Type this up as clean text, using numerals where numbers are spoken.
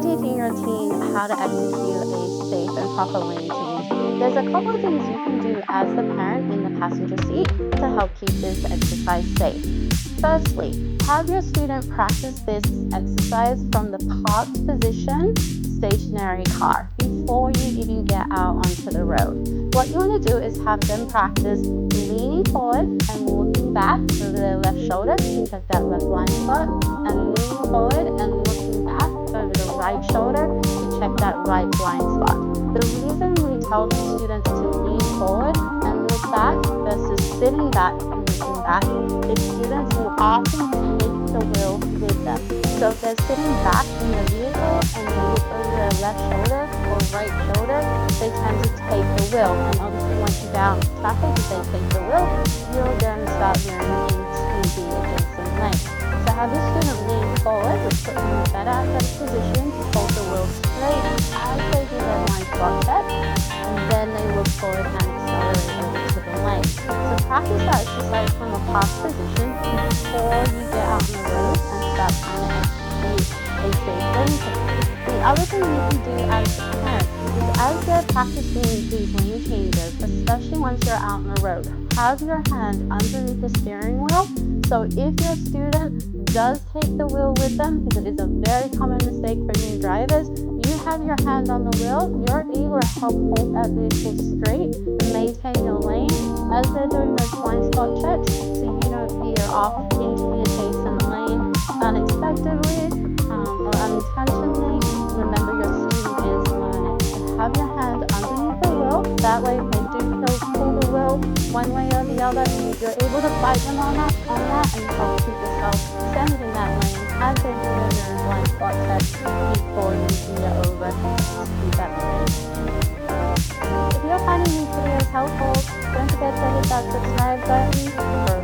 do you think your team how to execute a safe and proper lane change? There's a couple of things you can do as the parent in the passenger seat to help keep this exercise safe. Firstly, have your student practice this exercise from the parked position stationary car before you even get out onto the road. What you want to do is have them practice leaning forward and looking back over their left shoulder to check that left blind spot, and leaning forward and looking back over the right shoulder to check that right blind spot. The reason we tell the students to lean forward and look back versus sitting back and looking back is students will often take the wheel with them. So if they're sitting back in the vehicle and they look over their left shoulder or right shoulder, they tend to take the wheel. And obviously once you get out in traffic, if they take the wheel, you're going to start veering into the adjacent lane. So have the student lean forward, which puts them in a better athletic position to hold the wheel straight as they do their blind spot check, and then they look forward and accelerate over to the lane. So practice that exercise from a parked position before you get out on the road and start trying to execute a safe lane change. The other thing you can do as a parent is as they're practicing these lane changes, especially once you're out on the road, have your hand underneath the steering wheel. So if your student does take the wheel with them, because it is a very common mistake for new drivers, you have your hand on the wheel, you're able to help hold that vehicle straight and maintain your lane as they're doing those blind spot checks, so you don't veer off into the adjacent lane unexpectedly or unintentionally. Remember, your student is learning. So have your hand underneath the wheel. That way, if they do pull the wheel one way or the other, you're able to fight them on that and help keep yourself centered in that lane as they're doing their blind spot check before you veer over to that lane. If you're finding these videos helpful, don't forget to hit that subscribe button for